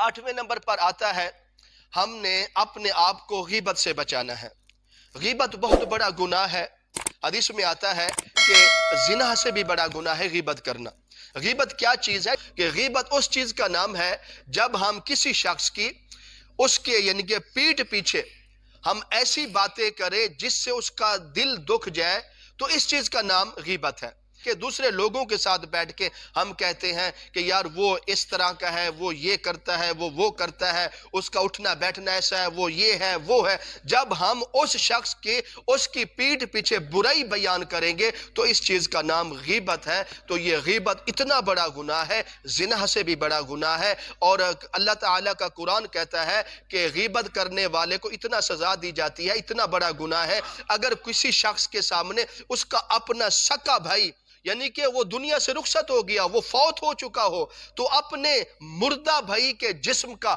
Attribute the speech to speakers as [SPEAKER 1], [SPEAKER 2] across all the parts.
[SPEAKER 1] 8ویں number پر آتا ہے ہم نے اپنے آپ کو غیبت سے بچانا ہے۔ غیبت بہت بڑا گناہ ہے۔ حدیث میں آتا ہے کہ زنا سے بھی بڑا گناہ ہے غیبت کرنا۔ غیبت کیا چیز ہے؟ کہ غیبت اس چیز کا نام ہے جب ہم کسی شخص کی اس کے یعنی کہ پیٹھ پیچھے ہم ایسی باتیں کریں جس سے اس کا دل دکھ جائے، تو اس چیز کا نام غیبت ہے۔ کہ دوسرے لوگوں کے ساتھ بیٹھ کے ہم کہتے ہیں کہ یار وہ اس طرح کا ہے، وہ یہ کرتا ہے، وہ کرتا ہے، اس کا اٹھنا بیٹھنا ایسا ہے، وہ یہ ہے وہ ہے۔ جب ہم اس شخص کی اس کی پیٹھ پیچھے برائی بیان کریں گے تو اس چیز کا نام غیبت ہے۔ تو یہ غیبت اتنا بڑا گناہ ہے، زنا سے بھی بڑا گناہ ہے، اور اللہ تعالیٰ کا قرآن کہتا ہے کہ غیبت کرنے والے کو اتنا سزا دی جاتی ہے، اتنا بڑا گناہ ہے۔ اگر کسی شخص کے سامنے اس کا اپنا سکا بھائی یعنی کہ وہ دنیا سے رخصت ہو گیا، وہ فوت ہو چکا ہو، تو اپنے مردہ بھائی کے جسم کا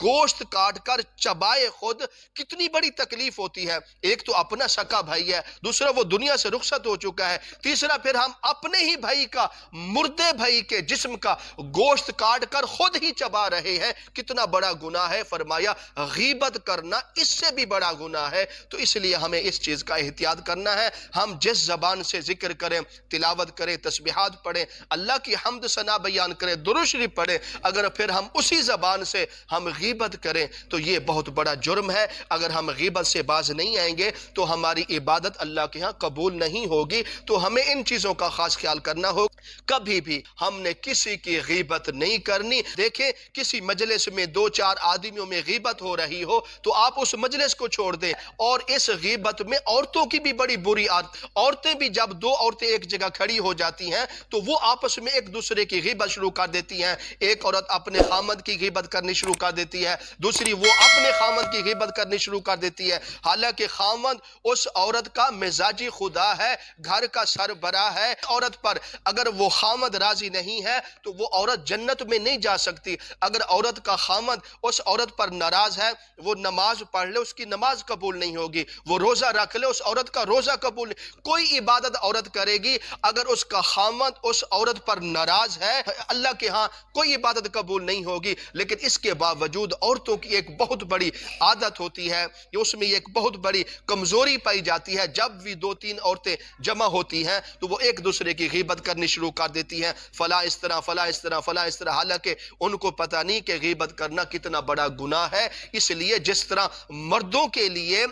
[SPEAKER 1] گوشت کاٹ کر چبائے خود، کتنی بڑی تکلیف ہوتی ہے۔ ایک تو اپنا سکا بھائی ہے، دوسرا وہ دنیا سے رخصت ہو چکا ہے، تیسرا پھر ہم اپنے ہی بھائی کا، مردے بھائی کے جسم کا گوشت کاٹ کر خود ہی چبا رہے ہیں۔ کتنا بڑا گناہ ہے۔ فرمایا غیبت کرنا اس سے بھی بڑا گناہ ہے۔ تو اس لیے ہمیں اس چیز کا احتیاط کرنا ہے۔ ہم جس زبان سے ذکر کریں، تلاوت کریں، تسبیحات پڑھیں، اللہ کی حمد ثنا بیان کریں، درود شریف پڑھیں، اگر پھر ہم اسی زبان سے ہم غیبت کریں تو یہ بہت بڑا جرم ہے۔ اگر ہم غیبت سے باز نہیں آئیں گے تو ہماری عبادت اللہ کے ہاں قبول نہیں ہوگی۔ تو ہمیں ان چیزوں کا خاص خیال کرنا ہوگا۔ کبھی بھی ہم نے کسی کی غیبت نہیں کرنی۔ دیکھیں کسی مجلس میں 2-4 آدمیوں میں غیبت ہو رہی ہو تو آپ اس مجلس کو چھوڑ دیں۔ اور اس غیبت میں عورتوں کی بھی بڑی بری عادت، عورتیں بھی جب 2 عورتیں ایک جگہ کھڑی ہو جاتی ہیں تو وہ آپس میں ایک دوسرے کی غیبت شروع کر دیتی ہیں۔ ایک عورت اپنے خامد کی غیبت کرنی شروع کر دیتی ہے، دوسری وہ اپنے خامد کی غیبت کرنی شروع کر دیتی ہے، حالانکہ خامد اس عورت کا مزاجی خدا ہے، گھر کا سربراہ ہے۔ عورت پر اگر وہ خامد راضی نہیں ہے تو وہ عورت جنت میں نہیں جا سکتی۔ اگر عورت کا خامد اس عورت پر ناراض ہے، وہ نماز پڑھ لے اس کی نماز قبول نہیں ہوگی، وہ روزہ رکھ لے اس عورت کا روزہ قبول نہیں۔ کوئی عبادت عورت کرے گی اگر اس کا خامد اس عورت پر ناراض ہے، اللہ کے ہاں کوئی عبادت قبول نہیں ہوگی۔ لیکن اس کے باوجود عورتوں کی ایک بہت بڑی عادت ہوتی ہے، اس میں ایک بہت بڑی کمزوری پائی جاتی ہے، جب بھی 2-3 عورتیں جمع ہوتی ہیں تو وہ ایک دوسرے کی غیبت کرنی شروع کر دیتی ہیں، فلاں اس طرح، فلاں اس طرح، فلاں اس طرح، حالانکہ ان کو پتہ نہیں کہ غیبت کرنا کتنا بڑا گناہ ہے۔ اس لیے جس طرح مردوں کے لیے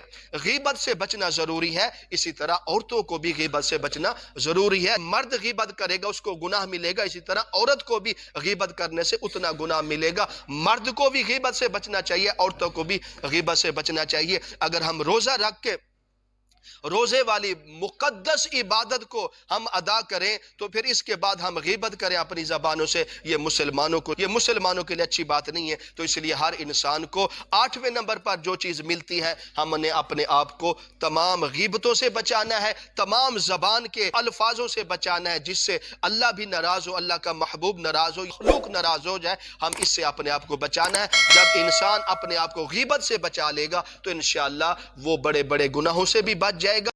[SPEAKER 1] غیبت سے بچنا ضروری ہے، اسی طرح عورتوں کو بھی غیبت سے بچنا ضروری ہے۔ مرد غیبت کرے گا اس کو گناہ ملے گا، اسی طرح عورت کو بھی غیبت کرنے سے اتنا گناہ ملے گا۔ مرد کو بھی غیبت سے بچنا چاہیے، عورتوں کو بھی غیبت سے بچنا چاہیے۔ اگر ہم روزہ رکھ کے روزے والی مقدس عبادت کو ہم ادا کریں تو پھر اس کے بعد ہم غیبت کریں اپنی زبانوں سے، یہ مسلمانوں کے لیے اچھی بات نہیں ہے۔ تو اس لیے ہر انسان کو 8ویں نمبر پر جو چیز ملتی ہے، ہم نے اپنے آپ کو تمام غیبتوں سے بچانا ہے، تمام زبان کے الفاظوں سے بچانا ہے جس سے اللہ بھی ناراض ہو، اللہ کا محبوب ناراض ہو، مخلوق ناراض ہو جائے۔ ہم اس سے اپنے آپ کو بچانا ہے۔ جب انسان اپنے آپ کو غیبت سے بچا لے گا تو انشاءاللہ وہ بڑے بڑے گناہوں سے بھی بچ جائے گا۔